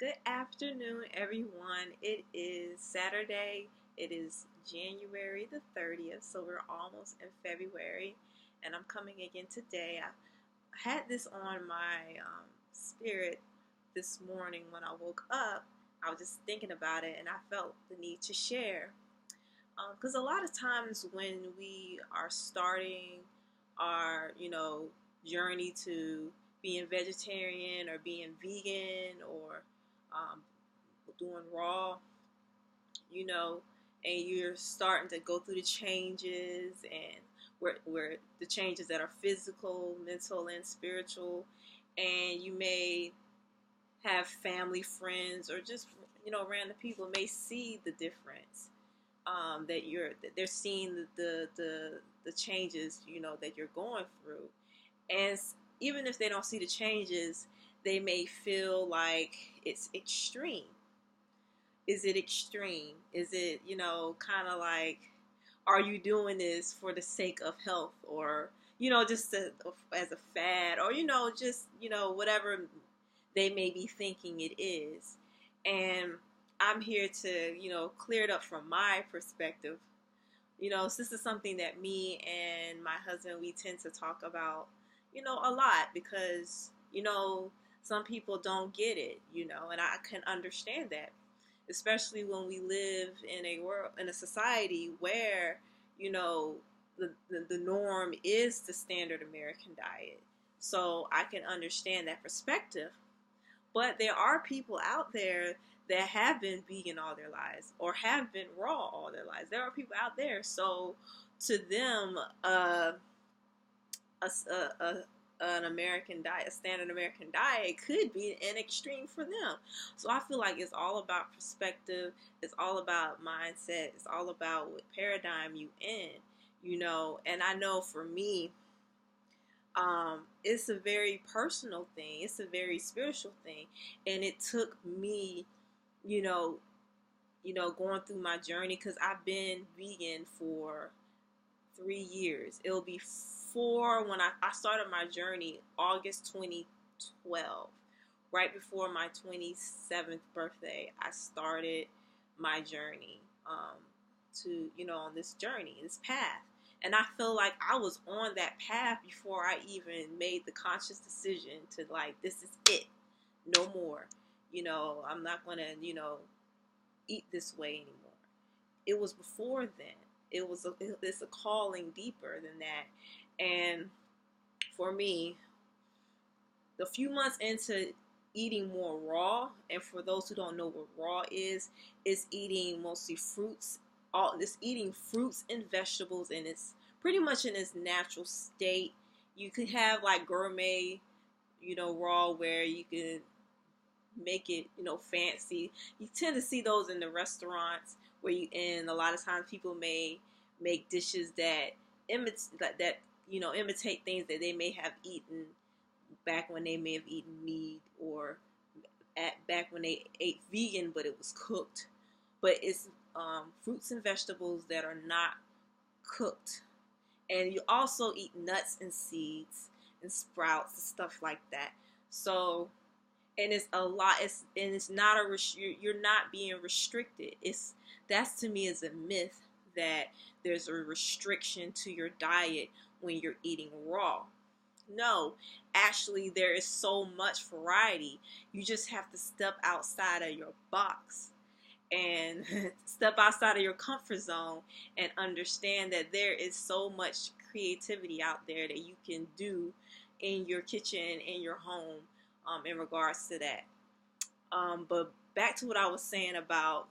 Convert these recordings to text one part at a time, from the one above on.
Good afternoon, everyone. It is Saturday. It is January the 30th, so we're almost in February, and I'm coming again today. I had this on my spirit this morning when I woke up. I was just thinking about it, and I felt the need to share. Because a lot of times when we are starting our, journey to being vegetarian or being vegan or um, doing raw, you know, and you're starting to go through the changes and where the changes that are physical, mental, and spiritual, and you may have family, friends, or just random people may see the difference that they're seeing the changes that you're going through, and even if they don't see the changes, they may feel like it's extreme. Is it extreme? Is it kind of like, are you doing this for the sake of health, or just as a fad, or just whatever they may be thinking it is. And I'm here to clear it up from my perspective. This is something that me and my husband, we tend to talk about a lot, because some people don't get it, and I can understand that, especially when we live in a society where the norm is the standard American diet. So I can understand that perspective. But there are people out there that have been vegan all their lives or have been raw all their lives. There are people out there. So to them, an American diet, a standard American diet, could be an extreme for them. So I feel like it's all about perspective. It's all about mindset. It's all about what paradigm you in, And I know for me, it's a very personal thing. It's a very spiritual thing, and it took me, you know, going through my journey, because I've been vegan for 3 years. It'll be four when I started my journey August 2012, right before my 27th birthday. I started my journey to on this journey, this path. And I feel like I was on that path before I even made the conscious decision to, like, this is it. No more. I'm not going to, eat this way anymore. It was before then. It's a calling deeper than that. And for me, the few months into eating more raw, and for those who don't know what raw is eating mostly fruits, eating fruits and vegetables, and it's pretty much in its natural state. You could have like gourmet, raw, where you can make it, fancy. You tend to see those in the restaurants and a lot of times people may make dishes that imitate things that they may have eaten back when they may have eaten meat, or back when they ate vegan, but it was cooked. But it's fruits and vegetables that are not cooked. And you also eat nuts and seeds and sprouts and stuff like that. So, and it's a lot. It's not you're not being restricted. That's, to me, is a myth that there's a restriction to your diet when you're eating raw. No, actually, there is so much variety. You just have to step outside of your box and step outside of your comfort zone and understand that there is so much creativity out there that you can do in your kitchen, in your home, in regards to that. But back to what I was saying about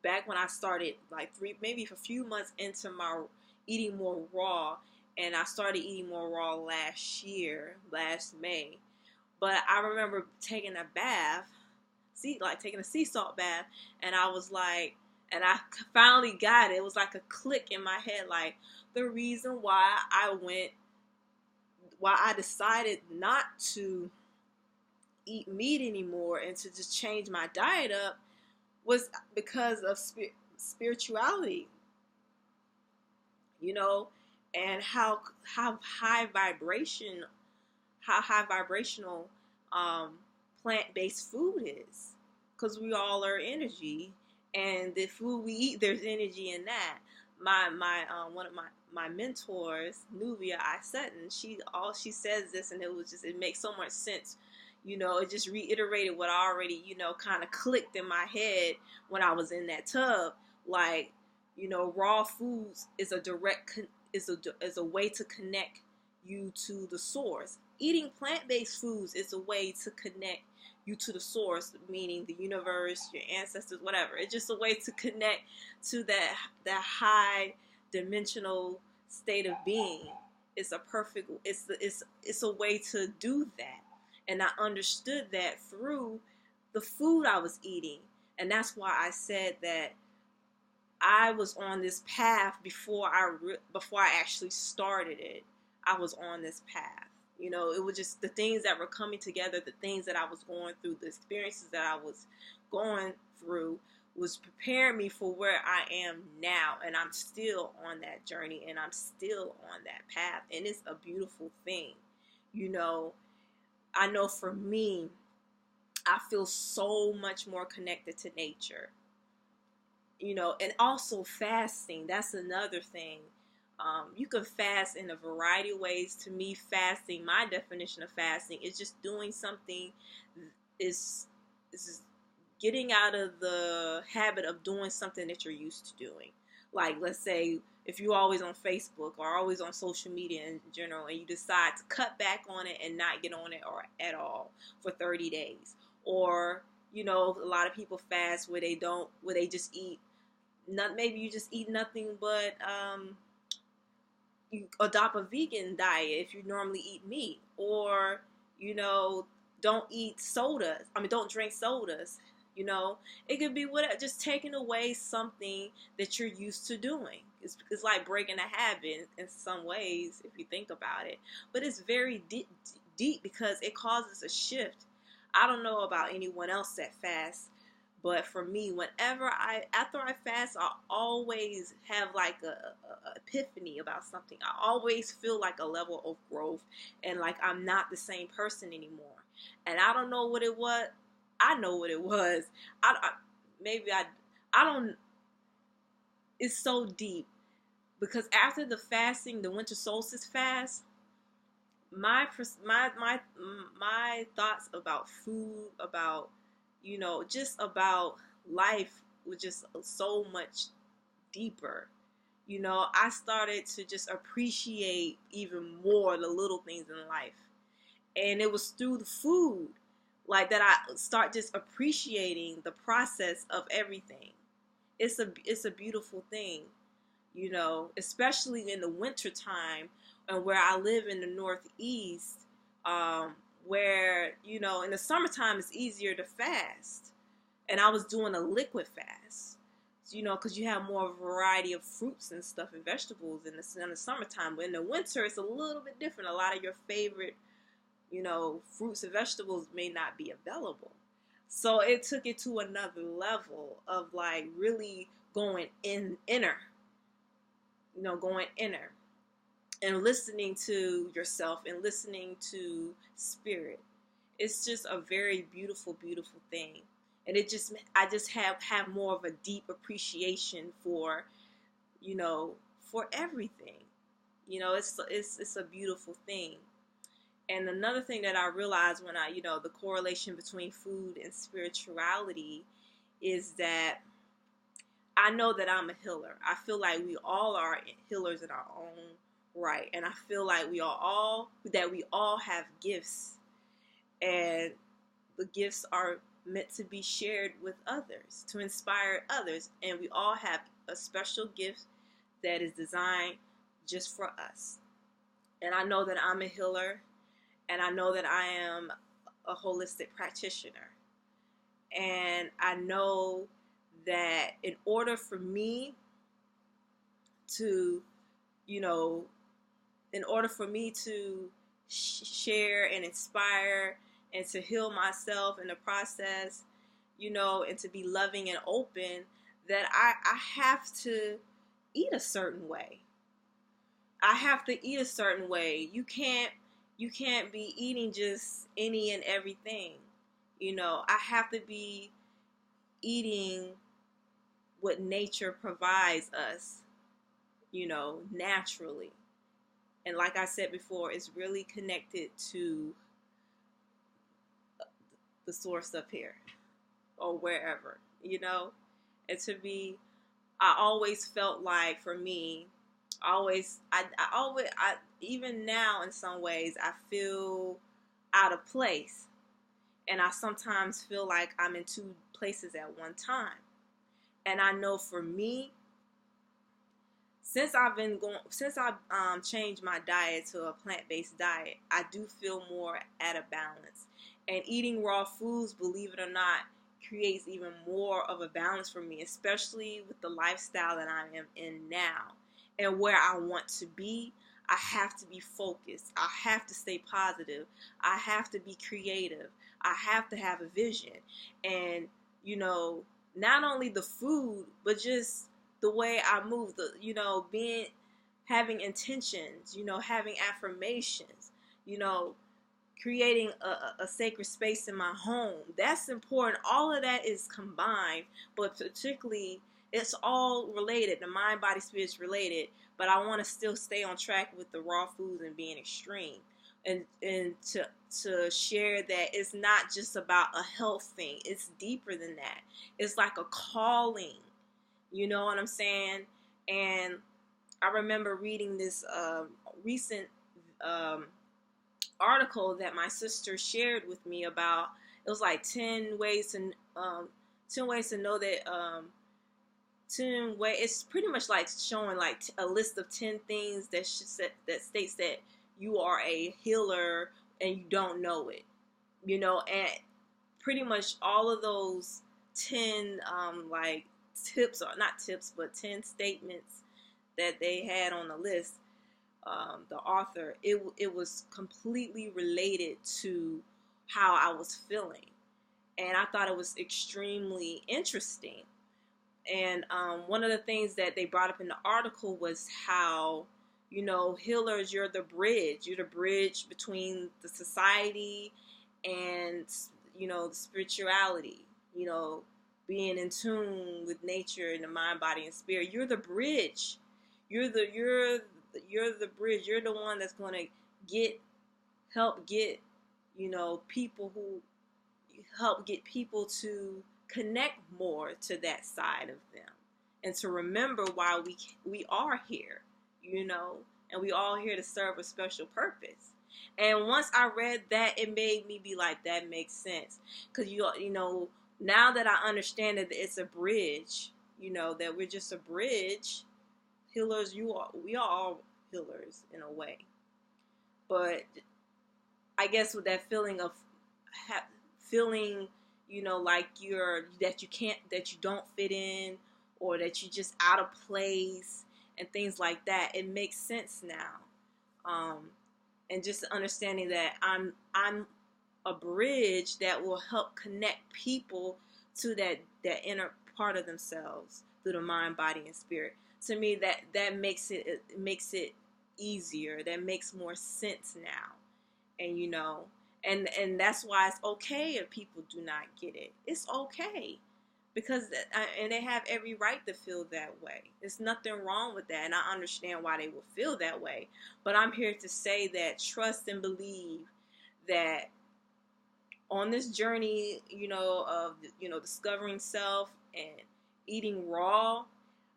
back when I started, like maybe a few months into my eating more raw, and I started eating more raw last May. But I remember taking a bath, taking a sea salt bath, and I was like, and I finally got it. It was like a click in my head, like the reason why I decided not to eat meat anymore and to just change my diet up was because of spirituality, and how high vibrational plant-based food is, because we all are energy, and the food we eat, there's energy in that. My one of my mentors, Nubia I Sutton, she says this, and it makes so much sense. It just reiterated what I already, kind of clicked in my head when I was in that tub. Like, raw foods is is a way to connect you to the source. Eating plant-based foods is a way to connect you to the source, meaning the universe, your ancestors, whatever. It's just a way to connect to that high dimensional state of being. It's a way to do that. And I understood that through the food I was eating. And that's why I said that I was on this path before I actually started it. I was on this path. It was just the things that were coming together, the things that I was going through, the experiences that I was going through was preparing me for where I am now. And I'm still on that journey, and I'm still on that path. And it's a beautiful thing. I know for me, I feel so much more connected to nature. And also fasting. That's another thing. You can fast in a variety of ways. To me, fasting, my definition of fasting is just doing something, is getting out of the habit of doing something that you're used to doing. Like, let's say, if you're always on Facebook or always on social media in general, and you decide to cut back on it and not get on it or at all for 30 days. Or, a lot of people fast where they just eat, maybe you just eat nothing but, you adopt a vegan diet if you normally eat meat. Or, don't eat sodas. Don't drink sodas. It could be whatever, just taking away something that you're used to doing. It's like breaking a habit in some ways, if you think about it. But it's very deep because it causes a shift. I don't know about anyone else that fasts, but for me, after I fast, I always have like a epiphany about something. I always feel like a level of growth, and like I'm not the same person anymore. And I don't know what it was. I know what it was. I don't. It's so deep because after the fasting, the winter solstice fast, my thoughts about food, about just about life was just so much deeper. I started to just appreciate even more the little things in life, and it was through the food, like, that I start just appreciating the process of everything. It's a beautiful thing, especially in the winter time, and where I live in the Northeast, where, in the summertime it's easier to fast. And I was doing a liquid fast, because you have more variety of fruits and stuff and vegetables in the summertime. But in the winter, it's a little bit different. A lot of your favorite, fruits and vegetables may not be available. So it took it to another level of like really going inner, and listening to yourself and listening to spirit. It's just a very beautiful, beautiful thing. And I just have more of a deep appreciation for, for everything. It's a beautiful thing. And another thing that I realized when the correlation between food and spirituality is that I know that I'm a healer. I feel like we all are healers in our own right. And I feel like we all have gifts, and the gifts are meant to be shared with others, to inspire others. And we all have a special gift that is designed just for us. And I know that I'm a healer, and I know that I am a holistic practitioner. And I know that in order for me to, share and inspire and to heal myself in the process, and to be loving and open, that I have to eat a certain way. I have to eat a certain way. You can't be eating just any and everything. I have to be eating what nature provides us, naturally. And like I said before, it's really connected to the source up here or wherever, And to me, I always felt like, for me, even now in some ways, I feel out of place. And I sometimes feel like I'm in two places at one time. And I know for me, since I've changed my diet to a plant-based diet, I do feel more at a balance. And eating raw foods, believe it or not, creates even more of a balance for me, especially with the lifestyle that I am in now and where I want to be. I have to be focused. I have to stay positive. I have to be creative. I have to have a vision. And, not only the food, but just the way I move, having intentions, having affirmations, creating a sacred space in my home. That's important. All of that is combined, but particularly it's all related. The mind, body, spirit's related, but I want to still stay on track with the raw foods and being extreme. And to share that it's not just about a health thing. It's deeper than that. It's like a calling. You know what I'm saying? And I remember reading this recent article that my sister shared with me about. It was like 10 ways to know that 10 ways. It's pretty much like showing like a list of 10 things that states that you are a healer and you don't know it. And pretty much all of those 10 like tips, or not tips, but 10 statements that they had on the list, the author, it was completely related to how I was feeling. And I thought it was extremely interesting. And one of the things that they brought up in the article was how, healers, you're the bridge. You're the bridge between the society and, the spirituality, being in tune with nature and the mind, body, and spirit. You're the bridge. You're the bridge. You're the one that's going to help get people to connect more to that side of them, and to remember why we are here, and we all here to serve a special purpose. And once I read that, it made me be like, that makes sense, because now that I understand that it's a bridge, that we're just a bridge. Healers, we are all healers in a way. But I guess with that feeling of feeling, like that you don't fit in, or that you're just out of place and things like that, it makes sense now. And just understanding that I'm a bridge that will help connect people to that inner part of themselves through the mind, body, and spirit. To me, that makes it easier. That makes more sense now. And and that's why it's okay if people do not get it. It's okay, because and they have every right to feel that way. There's nothing wrong with that, and I understand why they will feel that way. But I'm here to say that trust and believe that on this journey, of discovering self and eating raw,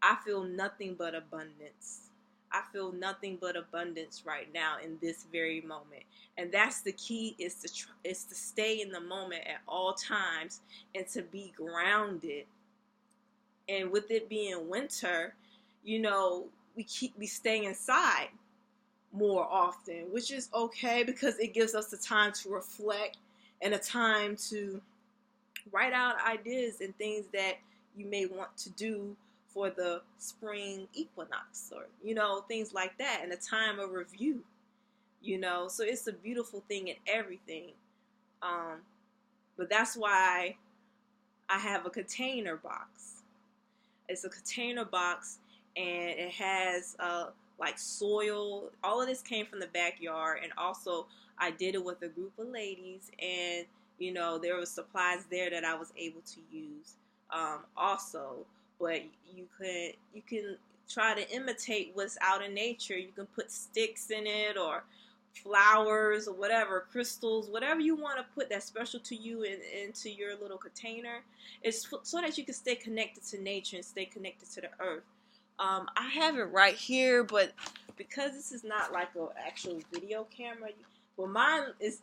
I feel nothing but abundance. I feel nothing but abundance right now in this very moment. And that's the key, is to stay in the moment at all times and to be grounded. And with it being winter, we stay inside more often, which is okay, because it gives us the time to reflect and a time to write out ideas and things that you may want to do for the spring equinox, or things like that, and a time of review. So it's a beautiful thing in everything. But that's why I have a container box. It's a container box, and it has like soil. All of this came from the backyard, and also I did it with a group of ladies, and You know, there was supplies there that I was able to use also. But you can try to imitate what's out in nature. You can put sticks in it, or flowers, or whatever, crystals, whatever you want to put that's special to you into your little container. It's so that you can stay connected to nature and stay connected to the earth. I have it right here, but because this is not like an actual video camera, well, mine is,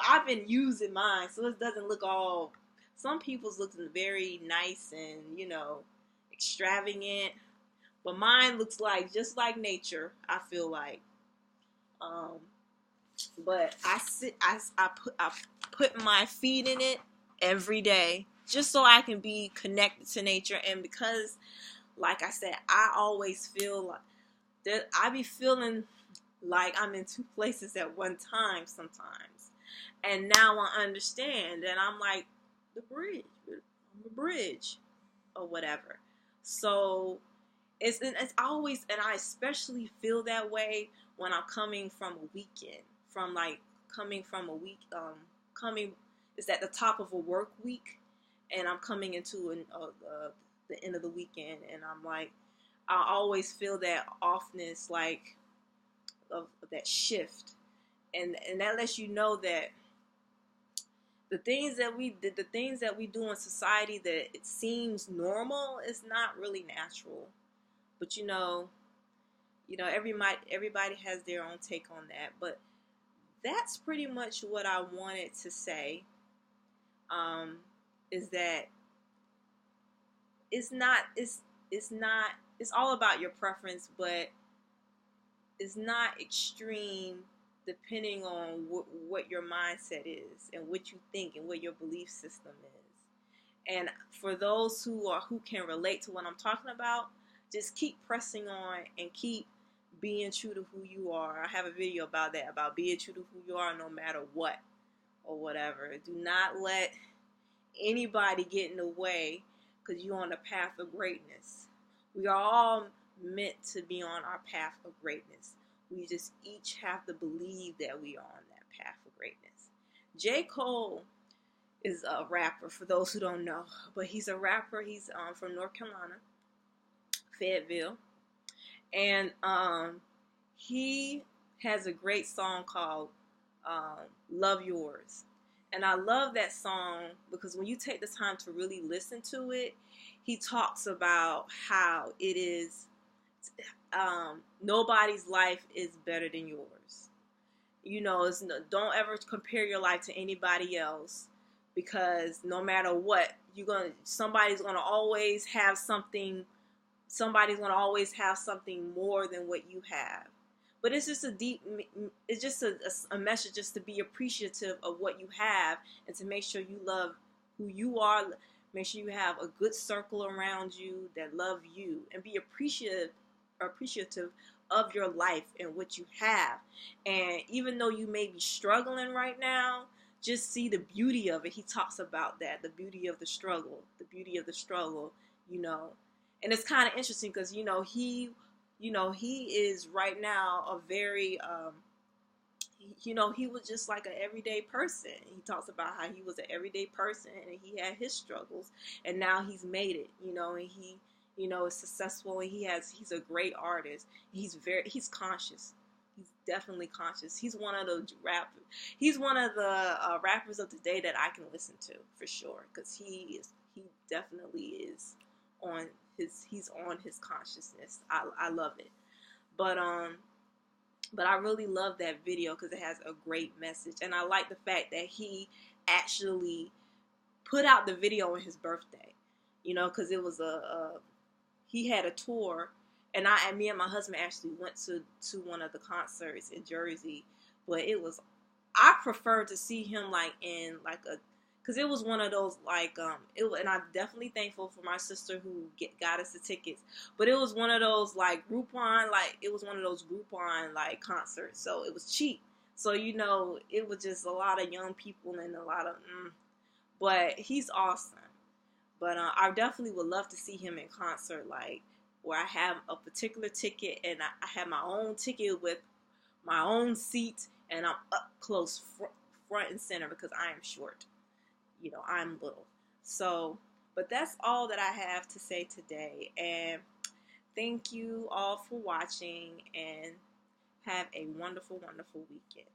I've been using mine, so it doesn't look all. Some people's looks very nice and extravagant, but mine looks like just like nature. I feel like, um, but I put my feet in it every day just so I can be connected to nature, and because, like I said, I always feel like that I be feeling like I'm in two places at one time sometimes. And now I understand, and I'm like the bridge or whatever. So it's always, and I especially feel that way when I'm coming from a weekend, from like coming from a week, coming is at the top of a work week, and I'm coming into the end of the weekend, and I'm like, I always feel that offness, like of that shift, and that lets you know that the things that we do in society that it seems normal is not really natural. But everybody has their own take on that. But that's pretty much what I wanted to say. Is that it's all about your preference, but it's not extreme depending on what your mindset is and what you think and what your belief system is. And for those who can relate to what I'm talking about, just keep pressing on and keep being true to who you are. I have a video about that, about being true to who you are no matter what or whatever. Do not let anybody get in the way, because you're on the path of greatness. We are all meant to be on our path of greatness. We just each have to believe that we are on that path of greatness. J. Cole is a rapper, for those who don't know, but he's a rapper. He's from North Carolina, Fayetteville, and he has a great song called Love Yours. And I love that song because when you take the time to really listen to it, he talks about how it is, nobody's life is better than yours. Don't ever compare your life to anybody else, because no matter what, somebody's gonna always have something. Somebody's gonna always have something more than what you have. But it's just a message just to be appreciative of what you have, and to make sure you love who you are. Make sure you have a good circle around you that love you, and be appreciative of your life and what you have. And even though you may be struggling right now, just see the beauty of it. He talks about that, the beauty of the struggle, And it's kind of interesting because, he is right now a very, he was just like an everyday person. He talks about how he was an everyday person and he had his struggles, and now he's made it, and he, is successful, and he's a great artist. He's conscious. He's definitely conscious. He's one of the rappers of today that I can listen to for sure, because he definitely is on his consciousness. I love it. But I really love that video because it has a great message, and I like the fact that he actually put out the video on his birthday, because it was he had a tour, and me and my husband actually went to one of the concerts in Jersey, but I prefer to see him like in like because it was one of those and I'm definitely thankful for my sister who got us the tickets. But it was one of those Groupon, concerts, so it was cheap. So it was just a lot of young people and a lot of but he's awesome. But I definitely would love to see him in concert, where I have a particular ticket, and I have my own ticket with my own seat, and I'm up close front and center because I am short. I'm little. So, but that's all that I have to say today. And thank you all for watching, and have a wonderful, wonderful weekend.